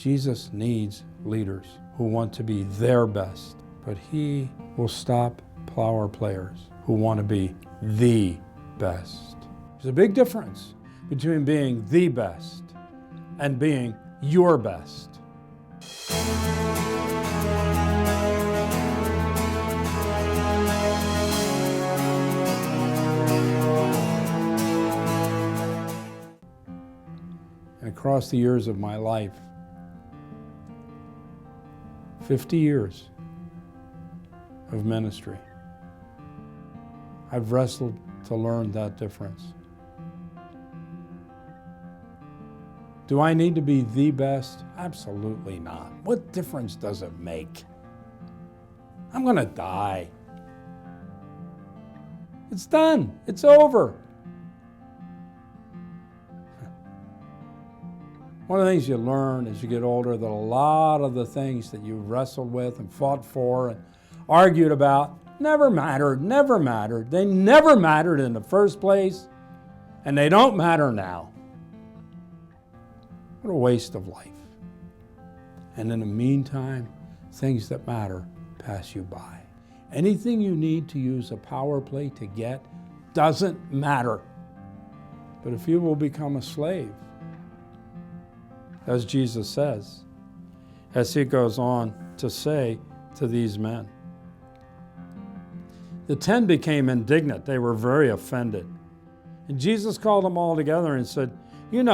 Jesus needs leaders who want to be their best, but he will stop power players who want to be the best. There's a big difference between being the best and being your best. And across the years of my life, 50 years of ministry, I've wrestled to learn that difference. Do I need to be the best? Absolutely not. What difference does it make? I'm going to die. It's done. It's over. One of the things you learn as you get older, that a lot of the things that you wrestled with and fought for and argued about never mattered. They never mattered in the first place, and they don't matter now. What a waste of life. And in the meantime, things that matter pass you by. Anything you need to use a power play to get doesn't matter. But if you will become a slave, as Jesus says, as he goes on to say to these men. The 10 became indignant. They were very offended. And Jesus called them all together and said, in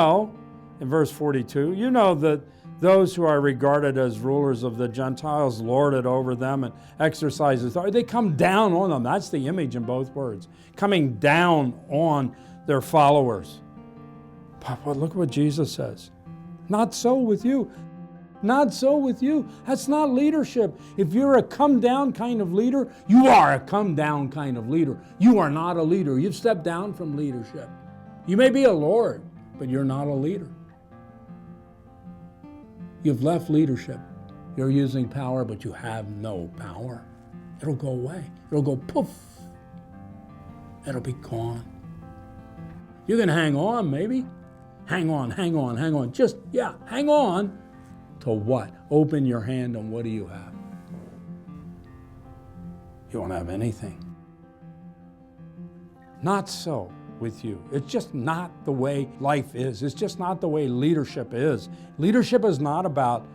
verse 42, that those who are regarded as rulers of the Gentiles lord it over them and exercise authority. They come down on them. That's the image in both words. Coming down on their followers. But look what Jesus says. Not so with you. Not so with you. That's not leadership. If you're a come down kind of leader, you are a come down kind of leader. You are not a leader. You've stepped down from leadership. You may be a lord, but you're not a leader. You've left leadership. You're using power, but you have no power. It'll go away. It'll go poof. It'll be gone. You can hang on, maybe. Hang on. Just, hang on. To what? Open your hand and what do you have? You won't have anything. Not so with you. It's just not the way life is. It's just not the way leadership is. Leadership is not about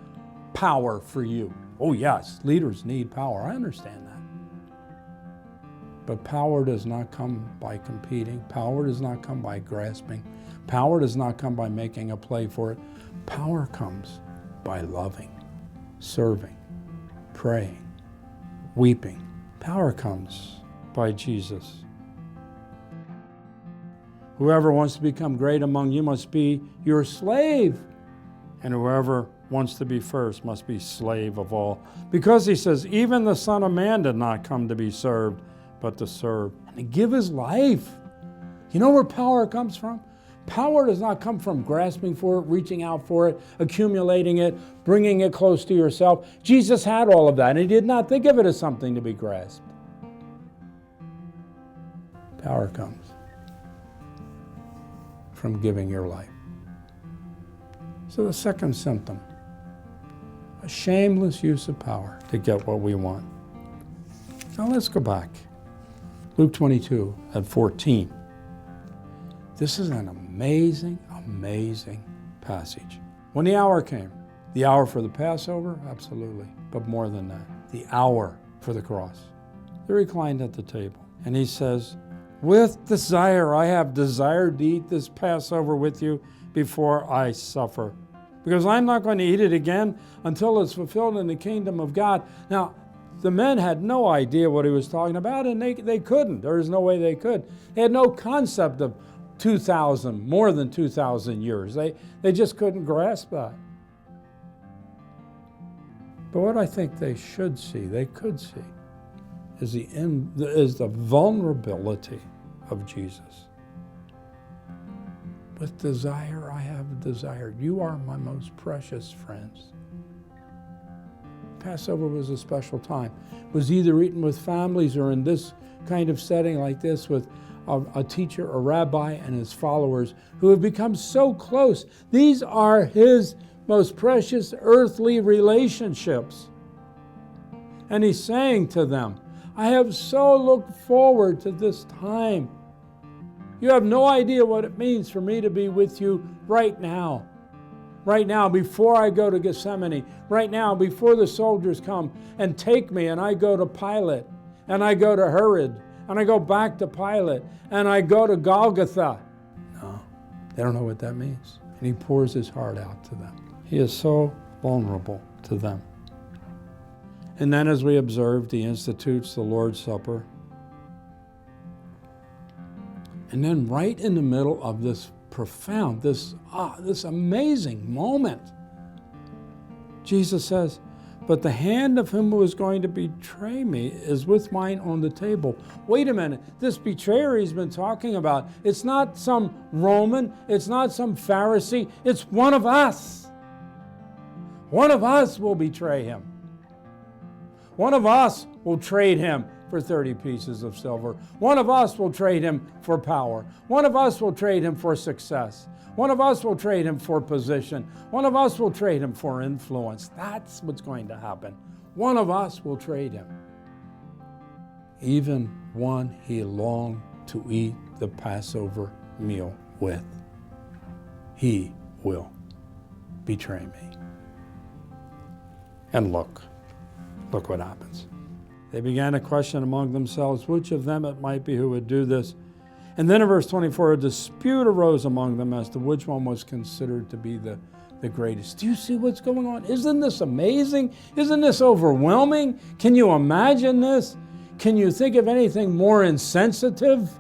power for you. Oh yes, leaders need power. I understand that. But power does not come by competing. Power does not come by grasping. Power does not come by making a play for it. Power comes by loving, serving, praying, weeping. Power comes by Jesus. Whoever wants to become great among you must be your slave, and whoever wants to be first must be slave of all. Because he says, even the Son of Man did not come to be served, but to serve and to give his life. You know where power comes from? Power does not come from grasping for it, reaching out for it, accumulating it, bringing it close to yourself. Jesus had all of that, and he did not think of it as something to be grasped. Power comes from giving your life. So the second symptom, a shameless use of power to get what we want. Now let's go back. Luke 22 at 14. This is an amazing, amazing passage. When the hour came, the hour for the Passover, absolutely, but more than that, the hour for the cross. They reclined at the table, and he says, with desire, I have desired to eat this Passover with you before I suffer, because I'm not going to eat it again until it's fulfilled in the kingdom of God. Now, the men had no idea what he was talking about, and they couldn't. There was no way they could. They had no concept of 2,000, more than 2,000 years. They just couldn't grasp that. But what I think they should see, they could see, is the vulnerability of Jesus. With desire, I have desired. You are my most precious friends. Passover was a special time. It was either eaten with families or in this kind of setting like this with a teacher, a rabbi, and his followers who have become so close. These are his most precious earthly relationships. And he's saying to them, I have so looked forward to this time. You have no idea what it means for me to be with you right now. Right now, before I go to Gethsemane. Right now, before the soldiers come and take me and I go to Pilate and I go to Herod and I go back to Pilate and I go to Golgotha. No, they don't know what that means. And he pours his heart out to them. He is so vulnerable to them. And then, as we observed, he institutes the Lord's Supper. And then right in the middle of this profound, this amazing moment, Jesus says, but the hand of him who is going to betray me is with mine on the table. Wait a minute, this betrayer he's been talking about, it's not some Roman, it's not some Pharisee, it's one of us. One of us will betray him. One of us will trade him for 30 pieces of silver. One of us will trade him for power. One of us will trade him for success. One of us will trade him for position. One of us will trade him for influence. That's what's going to happen. One of us will trade him. Even one he longed to eat the Passover meal with. He will betray me. And look what happens. They began to question among themselves which of them it might be who would do this. And then in verse 24, a dispute arose among them as to which one was considered to be the greatest. Do you see what's going on? Isn't this amazing? Isn't this overwhelming? Can you imagine this? Can you think of anything more insensitive?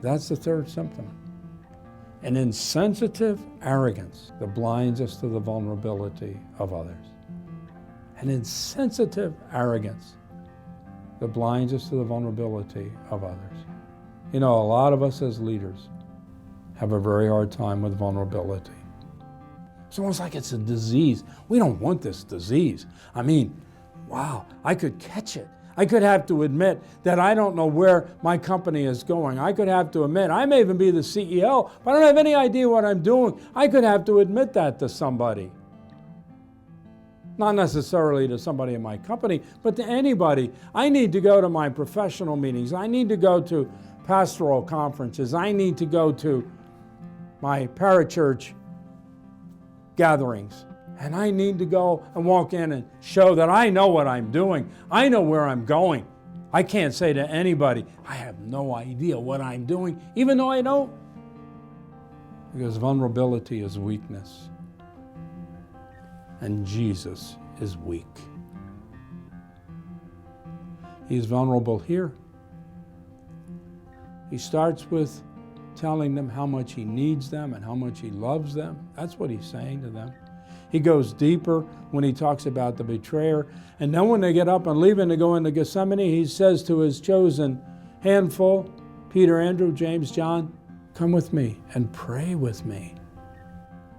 That's the third symptom. An insensitive arrogance that blinds us to the vulnerability of others. An insensitive arrogance that blinds us to the vulnerability of others. You know, a lot of us as leaders have a very hard time with vulnerability. It's almost like it's a disease. We don't want this disease. I mean, wow, I could catch it. I could have to admit that I don't know where my company is going. I could have to admit, I may even be the CEO, but I don't have any idea what I'm doing. I could have to admit that to somebody. Not necessarily to somebody in my company, but to anybody. I need to go to my professional meetings. I need to go to pastoral conferences. I need to go to my parachurch gatherings. And I need to go and walk in and show that I know what I'm doing. I know where I'm going. I can't say to anybody, I have no idea what I'm doing, even though I don't. Because vulnerability is weakness. And Jesus is weak. He's vulnerable here. He starts with telling them how much he needs them and how much he loves them. That's what he's saying to them. He goes deeper when he talks about the betrayer. And then when they get up and leave and they go into Gethsemane, he says to his chosen handful, Peter, Andrew, James, John, come with me and pray with me.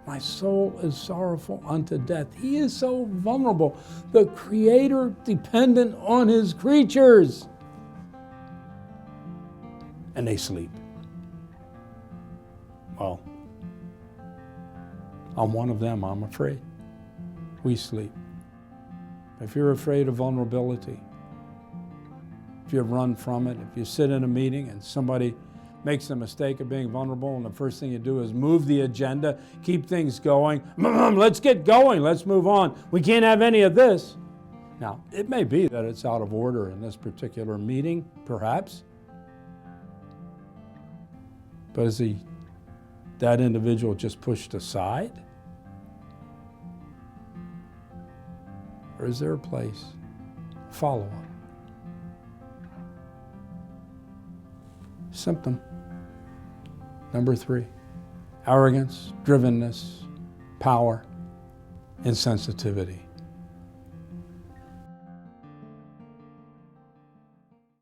My soul is sorrowful unto death. He is so vulnerable. The Creator dependent on his creatures. And they sleep. Well, I'm one of them, I'm afraid. We sleep. If you're afraid of vulnerability, if you run from it, if you sit in a meeting and somebody makes the mistake of being vulnerable and the first thing you do is move the agenda, keep things going, let's get going, let's move on. We can't have any of this. Now, it may be that it's out of order in this particular meeting, perhaps. But is that individual just pushed aside? Or is there a place? Follow-up. Symptom number 3. Arrogance, drivenness, power, insensitivity.